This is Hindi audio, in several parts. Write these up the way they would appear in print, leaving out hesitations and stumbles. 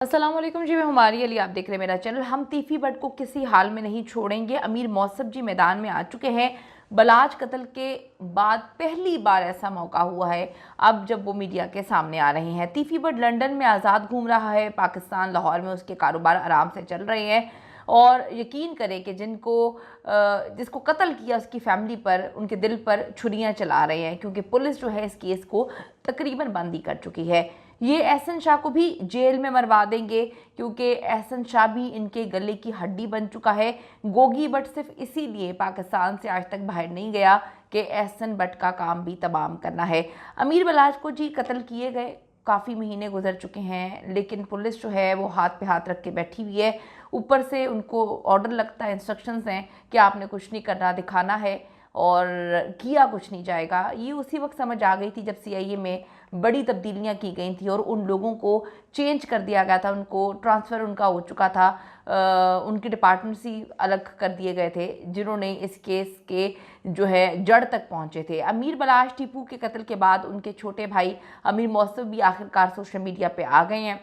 अस्सलाम वालेकुम जी, मैं हमारी अली, आप देख रहे हैं मेरा चैनल। हम तीफी बट को किसी हाल में नहीं छोड़ेंगे। अमीर मौसम जी मैदान में आ चुके हैं। बलाज कत्ल के बाद पहली बार ऐसा मौका हुआ है अब जब वो मीडिया के सामने आ रहे हैं। तीफी बट लंदन में आज़ाद घूम रहा है, पाकिस्तान लाहौर में उसके कारोबार आराम से चल रहे हैं। और यकीन करें कि जिसको कत्ल किया उसकी फैमिली पर, उनके दिल पर छुरियां चला रहे हैं, क्योंकि पुलिस जो है इस केस को तकरीबन बंद ही कर चुकी है। ये एहसन शाह को भी जेल में मरवा देंगे, क्योंकि एहसन शाह भी इनके गले की हड्डी बन चुका है। गोगी बट सिर्फ इसीलिए पाकिस्तान से आज तक बाहर नहीं गया कि एहसन बट का काम भी तमाम करना है। अमीर बलाज को जी कत्ल किए गए काफ़ी महीने गुजर चुके हैं, लेकिन पुलिस जो है वो हाथ पे हाथ रख के बैठी हुई है। ऊपर से उनको ऑर्डर लगता है, इंस्ट्रक्शंस हैं कि आपने कुछ नहीं करना, दिखाना है, और किया कुछ नहीं जाएगा। ये उसी वक्त समझ आ गई थी जब सीआईए में बड़ी तब्दीलियां की गई थी और उन लोगों को चेंज कर दिया गया था, उनको ट्रांसफ़र उनका हो चुका था। उनके डिपार्टमेंट्स ही अलग कर दिए गए थे जिन्होंने इस केस के जो है जड़ तक पहुंचे थे। अमीर बलाज टीपू के कत्ल के बाद उनके छोटे भाई अमीर मौसम भी आखिरकार सोशल मीडिया पे आ गए हैं।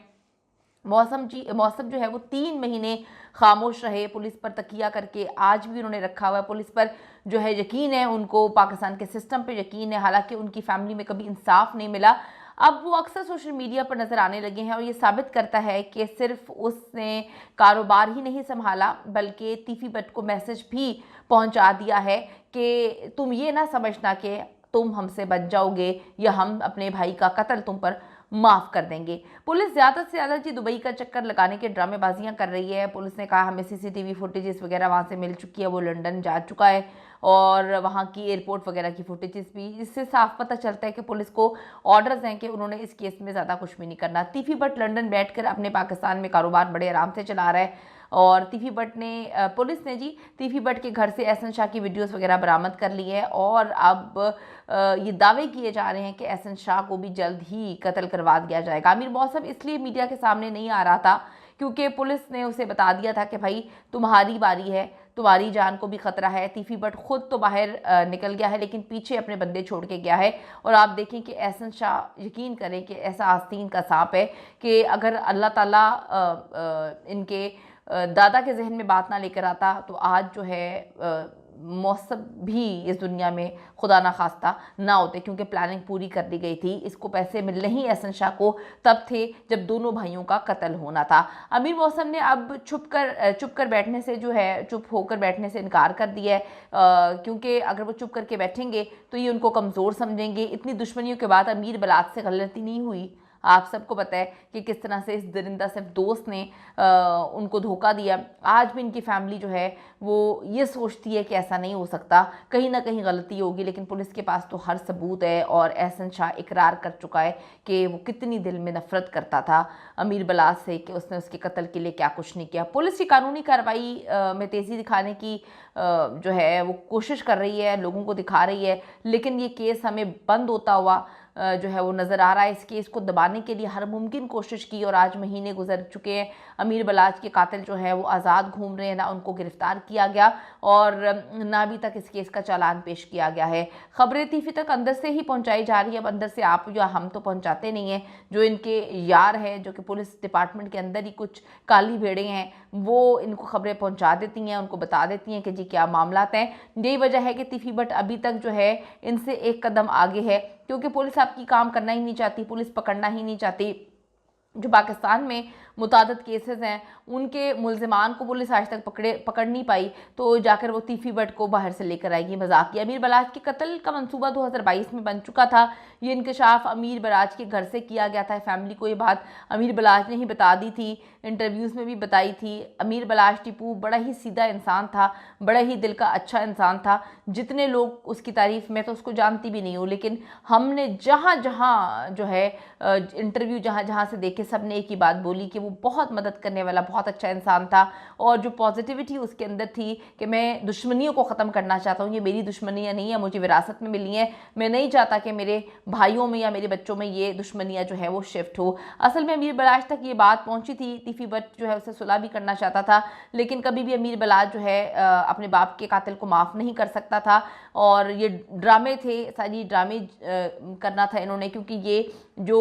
मौसम जो है वो 3 महीने खामोश रहे, पुलिस पर तकिया करके आज भी उन्होंने रखा हुआ है। पुलिस पर जो है यकीन है, उनको पाकिस्तान के सिस्टम पे यकीन है, हालांकि उनकी फैमिली में कभी इंसाफ नहीं मिला। अब वो अक्सर सोशल मीडिया पर नज़र आने लगे हैं और ये साबित करता है कि सिर्फ उसने कारोबार ही नहीं संभाला, बल्कि तीफी बट को मैसेज भी पहुंचा दिया है कि तुम ये ना समझना कि तुम हमसे बच जाओगे या हम अपने भाई का कत्ल तुम पर माफ़ कर देंगे। पुलिस ज़्यादा से ज़्यादा जी दुबई का चक्कर लगाने के ड्रामेबाजियां कर रही है। पुलिस ने कहा हमें सीसीटीवी फुटेजेस वगैरह वहाँ से मिल चुकी है, वो लंदन जा चुका है, और वहाँ की एयरपोर्ट वगैरह की फुटेजेस भी। इससे साफ पता चलता है कि पुलिस को ऑर्डर्स हैं कि उन्होंने इस केस में ज़्यादा कुछ भी नहीं करना। तीफी बट लंदन बैठकर अपने पाकिस्तान में कारोबार बड़े आराम से चला रहा है, और पुलिस ने जी तीफी बट के घर से एहसन शाह की वीडियोस वगैरह बरामद कर ली है, और अब ये दावे किए जा रहे हैं कि एहसन शाह को भी जल्द ही कत्ल करवा दिया जाएगा। अमीर मौसम इसलिए मीडिया के सामने नहीं आ रहा था क्योंकि पुलिस ने उसे बता दिया था कि भाई तुम्हारी बारी है, तुम्हारी जान को भी खतरा है। तीफी बट खुद तो बाहर निकल गया है, लेकिन पीछे अपने बंदे छोड़ के गया है। और आप देखें कि एहसन शाह, यकीन करें कि ऐसा आस्तीन का सांप है कि अगर अल्लाह ताला इनके दादा के जहन में बात ना लेकर आता तो आज जो है मौसम भी इस दुनिया में खुदा ना खास्ता ना होते, क्योंकि प्लानिंग पूरी कर दी गई थी। इसको पैसे मिलने ही एहसन शाह को तब थे जब दोनों भाइयों का कत्ल होना था। अमीर मौसम ने अब चुप बैठने से जो है, चुप होकर बैठने से इनकार कर दिया है, क्योंकि अगर वो चुप करके बैठेंगे तो ये उनको कमज़ोर समझेंगे। इतनी दुश्मनियों के बाद अमीर बलाज से गलती नहीं हुई। आप सबको पता है कि किस तरह से इस दरिंदा सिर्फ दोस्त ने उनको धोखा दिया। आज भी इनकी फैमिली जो है वो ये सोचती है कि ऐसा नहीं हो सकता, कहीं ना कहीं गलती होगी, लेकिन पुलिस के पास तो हर सबूत है। और एहसन शाह इकरार कर चुका है कि वो कितनी दिल में नफरत करता था अमीर बलाज से, कि उसने उसके कत्ल के लिए क्या कुछ नहीं किया। पुलिस की कानूनी कार्रवाई में तेज़ी दिखाने की जो है वो कोशिश कर रही है, लोगों को दिखा रही है, लेकिन ये केस हमें बंद होता हुआ जो है वो नज़र आ रहा है। इस केस को दबाने के लिए हर मुमकिन कोशिश की, और आज महीने गुजर चुके हैं। अमीर बलाज के कातिल जो है वो आज़ाद घूम रहे हैं, ना उनको गिरफ्तार किया गया और ना अभी तक इस केस का चालान पेश किया गया है। खबरें तीफी तक अंदर से ही पहुंचाई जा रही है, अब अंदर से आप या हम तो पहुंचाते नहीं हैं। जो इनके यार हैं, जो कि पुलिस डिपार्टमेंट के अंदर ही कुछ काली भेड़ें हैं, वो इनको खबरें पहुंचा देती हैं, उनको बता देती हैं कि जी क्या मामलात हैं। यही वजह है कि तीफी बट अभी तक जो है इनसे एक कदम आगे है, क्योंकि पुलिस आपकी काम करना ही नहीं चाहती, पुलिस पकड़ना ही नहीं चाहती। जो पाकिस्तान में मुतादद केसेस हैं, उनके मुल्ज़िमान को पुलिस आज तक पकड़ नहीं पाई, तो जाकर वो तीफी बट को बाहर से लेकर आएगी। मजाक की अमीर बलाज के कत्ल का मंसूबा 2022 में बन चुका था। ये इंकशाफ अमीर बलाज के घर से किया गया था। फैमिली को ये बात अमीर बलाज ने ही बता दी थी, इंटरव्यूज़ में भी बताई थी। अमीर बलाज टीपू बड़ा ही सीधा इंसान था, बड़ा ही दिल का अच्छा इंसान था। जितने लोग उसकी तारीफ़, मैं तो उसको जानती भी नहीं हूँ, लेकिन हमने जहाँ जहाँ जो है इंटरव्यू जहाँ जहाँ से देखे, सब ने एक ही बात बोली कि वो बहुत मदद करने वाला, बहुत अच्छा इंसान था। और जो पॉजिटिविटी उसके अंदर थी कि मैं दुश्मनियों को ख़त्म करना चाहता हूँ, ये मेरी दुश्मनियाँ नहीं है, मुझे विरासत में मिली हैं, मैं नहीं चाहता कि मेरे भाइयों में या मेरे बच्चों में ये दुश्मनियाँ जो है वो शिफ्ट हो। असल में अमीर बलाज तक ये बात पहुँची थी, तीफी बट जो है उसे सुलह भी करना चाहता था, लेकिन कभी भी अमीर बलाज जो है अपने बाप के कातिल को माफ़ नहीं कर सकता था। और ये ड्रामे थे, सारी ड्रामे करना था इन्होंने, क्योंकि ये जो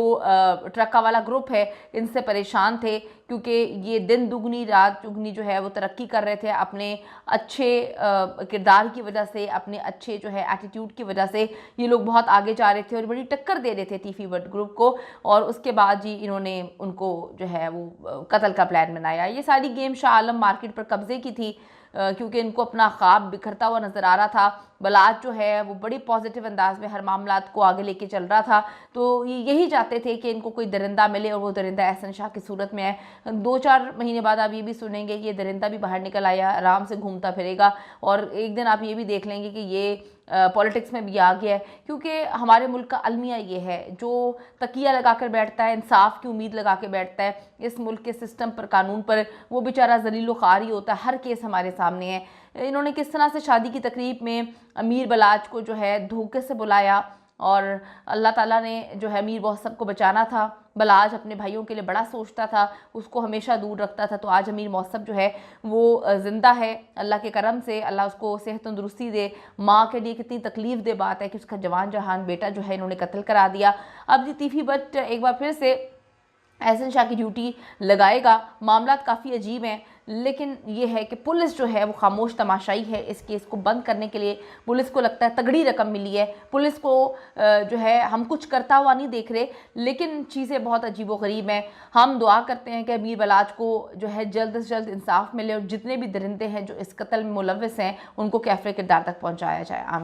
ट्रक वाला ग्रुप है इनसे परेशान थे। थे, क्योंकि ये दिन दुगनी रात चुगनी जो है वो तरक्की कर रहे थे अपने अच्छे किरदार की वजह से, अपने अच्छे जो है एटीट्यूड की वजह से ये लोग बहुत आगे जा रहे थे और बड़ी टक्कर दे रहे थे टीफी बट ग्रुप को। और उसके बाद जी इन्होंने उनको जो है वो कत्ल का प्लान बनाया। ये सारी गेम शाह आलम मार्केट पर कब्जे की थी, क्योंकि इनको अपना ख्वाब बिखरता हुआ नज़र आ रहा था। बलाज जो है वो बड़ी पॉजिटिव अंदाज में हर मामलात को आगे लेके चल रहा था, तो ये यही चाहते थे कि इनको कोई दरिंदा मिले और वो दरिंदा एहसन शाह की सूरत में है। 2-4 महीने बाद आप ये भी सुनेंगे कि ये दरिंदा भी बाहर निकल आया, आराम से घूमता फिरेगा, और एक दिन आप ये भी देख लेंगे कि ये पॉलिटिक्स में भी आ गया है। क्योंकि हमारे मुल्क का अलमिया ये है, जो तकिया लगा कर बैठता है, इंसाफ की उम्मीद लगा के बैठता है इस मुल्क के सिस्टम पर, कानून पर, वो बेचारा जलील ख्वार ही होता है। हर केस हमारे सामने है। इन्होंने किस तरह से शादी की तकरीब में अमीर बलाज को जो है धोखे से बुलाया, और अल्लाह ताला ने जो है अमीर मौसम को बचाना था। बलाज अपने भाइयों के लिए बड़ा सोचता था, उसको हमेशा दूर रखता था, तो आज अमीर मौसम जो है वो ज़िंदा है अल्लाह के करम से। अल्लाह उसको सेहत तंदुरुस्ती दे। माँ के लिए कितनी तकलीफ़ दे बात है कि उसका जवान जहान बेटा जो है इन्होंने कत्ल करा दिया। अब जी तीफी बट एक बार फिर से एहसन शाह की ड्यूटी लगाएगा। मामला काफ़ी अजीब हैं, लेकिन ये है कि पुलिस जो है वो खामोश तमाशाई है। इस केस को बंद करने के लिए पुलिस को लगता है तगड़ी रकम मिली है। पुलिस को जो है हम कुछ करता हुआ नहीं देख रहे, लेकिन चीज़ें बहुत अजीब व गरीब हैं। हम दुआ करते हैं कि अमीर बलाज को जो है जल्द से जल्द इंसाफ मिले और जितने भी दरिंदे हैं जो इस कत्ल में मुलव्वस हैं उनको कैफ़रे किरदार तक पहुँचाया जाए। आमीन।